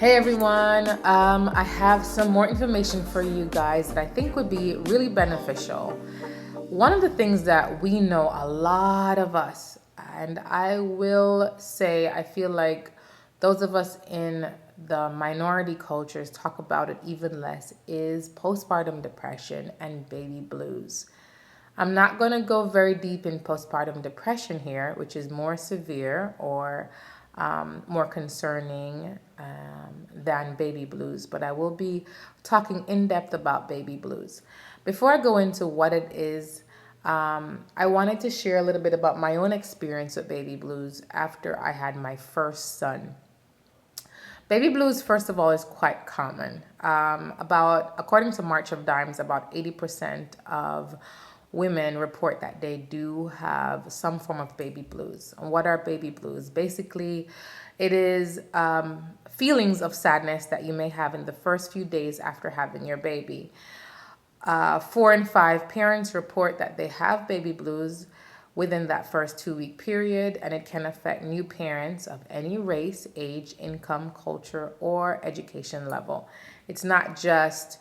Hey everyone, I have some more information for you guys that I think would be really beneficial. One of the things that we know, a lot of us, and I will say I feel like those of us in the minority cultures talk about it even less, is postpartum depression and baby blues. I'm not going to go very deep in postpartum depression here, which is more severe or more concerning than baby blues, but I will be talking in depth about baby blues. Before I go into what it is, I wanted to share a little bit about my own experience with baby blues after I had my first son. Baby blues, first of all, is quite common. According to March of Dimes, about 80% of women report that they do have some form of baby blues. And what are baby blues? Basically, it is feelings of sadness that you may have in the first few days after having your baby. 4 in 5 parents report that they have baby blues within that first 2-week period, and it can affect new parents of any race, age, income, culture, or education level. It's not just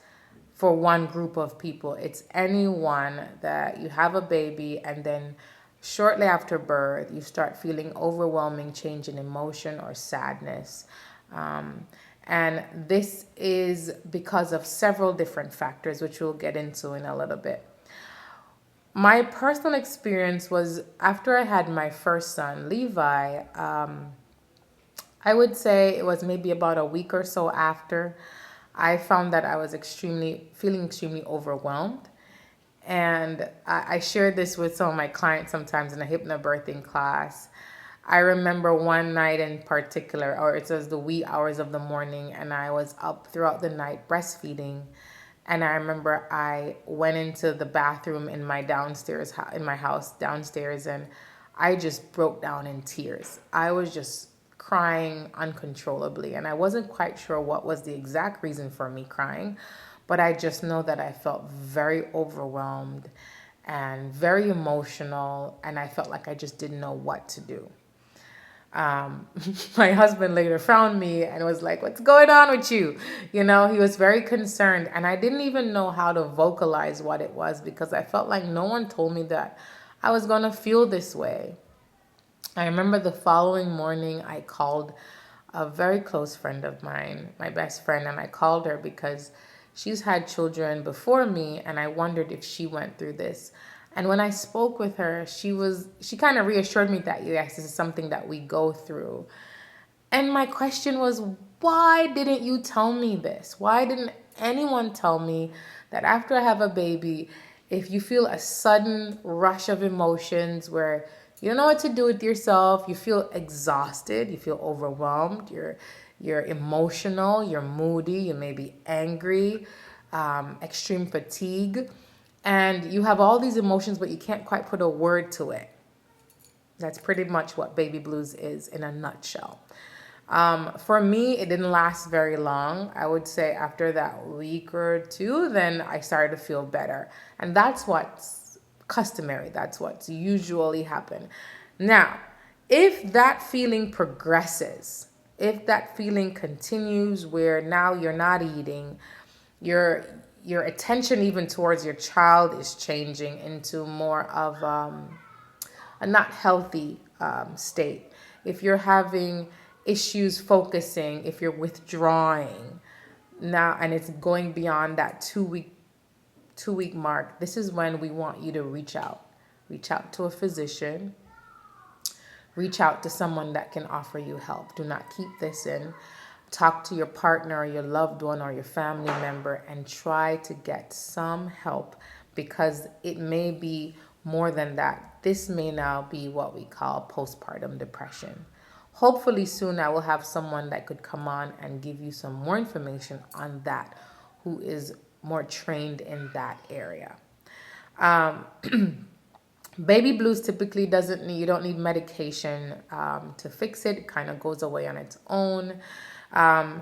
for one group of people, it's anyone that you have a baby and then shortly after birth you start feeling overwhelming change in emotion or sadness. And this is because of several different factors, which we'll get into in a little bit. My personal experience was after I had my first son, Levi. I would say it was maybe about a week or so after I found that I was feeling extremely overwhelmed. And I shared this with some of my clients sometimes in a hypnobirthing class. I remember one night in particular, or it was the wee hours of the morning, and I was up throughout the night breastfeeding. And I remember I went into the bathroom in my house downstairs, and I just broke down in tears. I was just crying uncontrollably, and I wasn't quite sure what was the exact reason for me crying, but I just know that I felt very overwhelmed and very emotional, and I felt like I just didn't know what to do. My husband later found me and was like, "What's going on with you?" He was very concerned, and I didn't even know how to vocalize what it was because I felt like no one told me that I was going to feel this way. I remember the following morning I called a very close friend of mine, my best friend, and I called her because she's had children before me, and I wondered if she went through this. And when I spoke with her, she kind of reassured me that, yes, this is something that we go through. And my question was, why didn't you tell me this? Why didn't anyone tell me that after I have a baby, if you feel a sudden rush of emotions where you don't know what to do with yourself, you feel exhausted, you feel overwhelmed, you're emotional, you're moody, you may be angry, extreme fatigue, and you have all these emotions, but you can't quite put a word to it. That's pretty much what baby blues is in a nutshell. For me, it didn't last very long. I would say after that week or two, then I started to feel better. And that's what's customary. That's what's usually happen. Now, if that feeling progresses, if that feeling continues where now you're not eating, your attention even towards your child is changing into more of a not healthy state. If you're having issues focusing, if you're withdrawing now, and it's going beyond that two week mark, this is when we want you to reach out to a physician, reach out to someone that can offer you help. Do not keep this in. Talk to your partner or your loved one or your family member and try to get some help, because it may be more than that. This may now be what we call postpartum depression. Hopefully soon I will have someone that could come on and give you some more information on that, who is more trained in that area. Baby blues typically you don't need medication to fix it. It kind of goes away on its own. As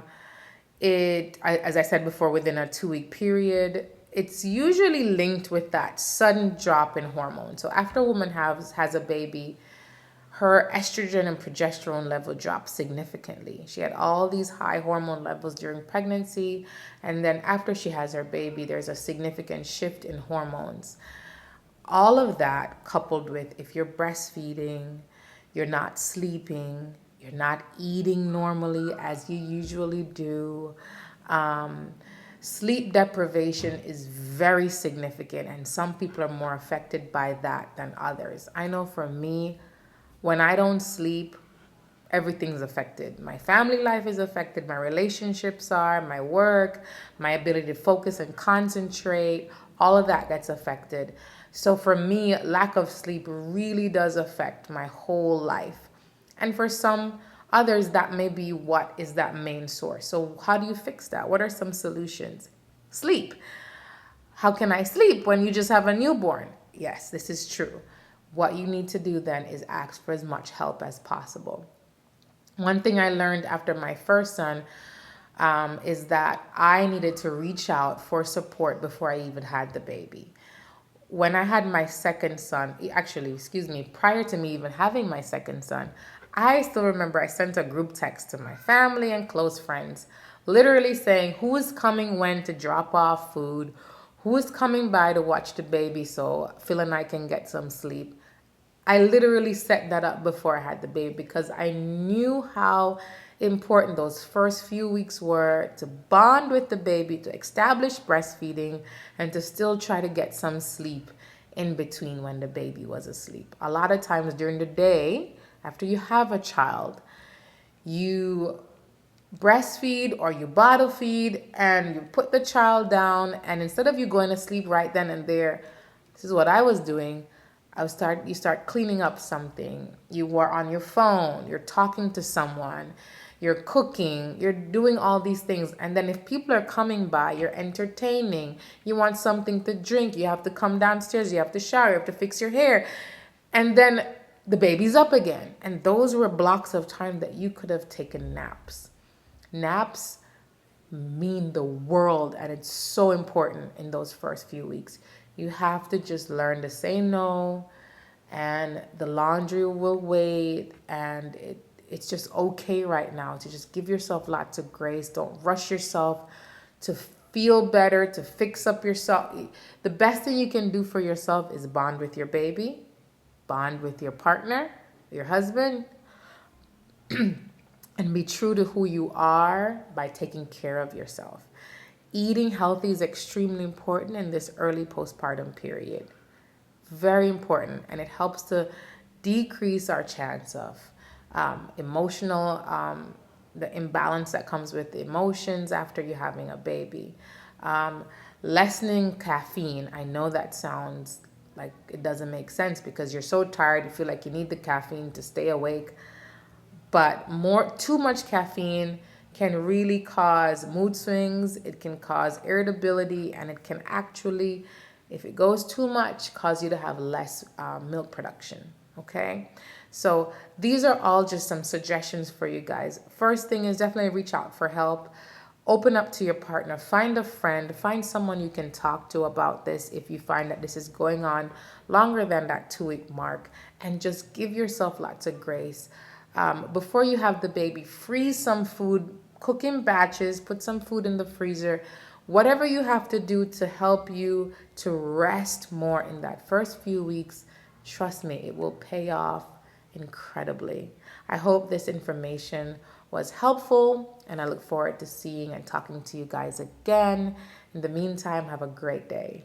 I said before, within a 2-week period, it's usually linked with that sudden drop in hormones. So after a woman has a baby, her estrogen and progesterone level dropped significantly. She had all these high hormone levels during pregnancy, and then after she has her baby, there's a significant shift in hormones. All of that coupled with, if you're breastfeeding, you're not sleeping, you're not eating normally as you usually do, sleep deprivation is very significant, and some people are more affected by that than others. I know for me, when I don't sleep, everything's affected. My family life is affected, my relationships are, my work, my ability to focus and concentrate, all of that gets affected. So for me, lack of sleep really does affect my whole life. And for some others, that may be what is that main source. So how do you fix that? What are some solutions? Sleep. How can I sleep when you just have a newborn? Yes, this is true. What you need to do then is ask for as much help as possible. One thing I learned after my first son is that I needed to reach out for support before I even had the baby. When I had my second son, prior to me even having my second son, I still remember I sent a group text to my family and close friends, literally saying who is coming when to drop off food, who is coming by to watch the baby so Phil and I can get some sleep. I literally set that up before I had the baby because I knew how important those first few weeks were to bond with the baby, to establish breastfeeding, and to still try to get some sleep in between when the baby was asleep. A lot of times during the day, after you have a child, you breastfeed or you bottle feed and you put the child down, and instead of you going to sleep right then and there, this is what I was doing. You start cleaning up something. You were on your phone. You're talking to someone. You're cooking. You're doing all these things. And then if people are coming by, you're entertaining. You want something to drink. You have to come downstairs. You have to shower. You have to fix your hair. And then the baby's up again. And those were blocks of time that you could have taken naps. Naps mean the world, and it's so important in those first few weeks. You have to just learn to say no, and the laundry will wait, and it's just okay right now to just give yourself lots of grace. Don't rush yourself to feel better, to fix up yourself. The best thing you can do for yourself is bond with your baby, bond with your partner, your husband, and be true to who you are by taking care of yourself. Eating healthy is extremely important in this early postpartum period. Very important, and it helps to decrease our chance of emotional, the imbalance that comes with emotions after you're having a baby. Lessening caffeine. I know that sounds like it doesn't make sense because you're so tired, you feel like you need the caffeine to stay awake. But too much caffeine can really cause mood swings, it can cause irritability, and it can actually, if it goes too much, cause you to have less milk production, okay? So these are all just some suggestions for you guys. First thing is definitely reach out for help. Open up to your partner. Find a friend. Find someone you can talk to about this if you find that this is going on longer than that 2-week mark. And just give yourself lots of grace. Before you have the baby, freeze some food, cook in batches, put some food in the freezer. Whatever you have to do to help you to rest more in that first few weeks, trust me, it will pay off incredibly. I hope this information was helpful, and I look forward to seeing and talking to you guys again. In the meantime, have a great day.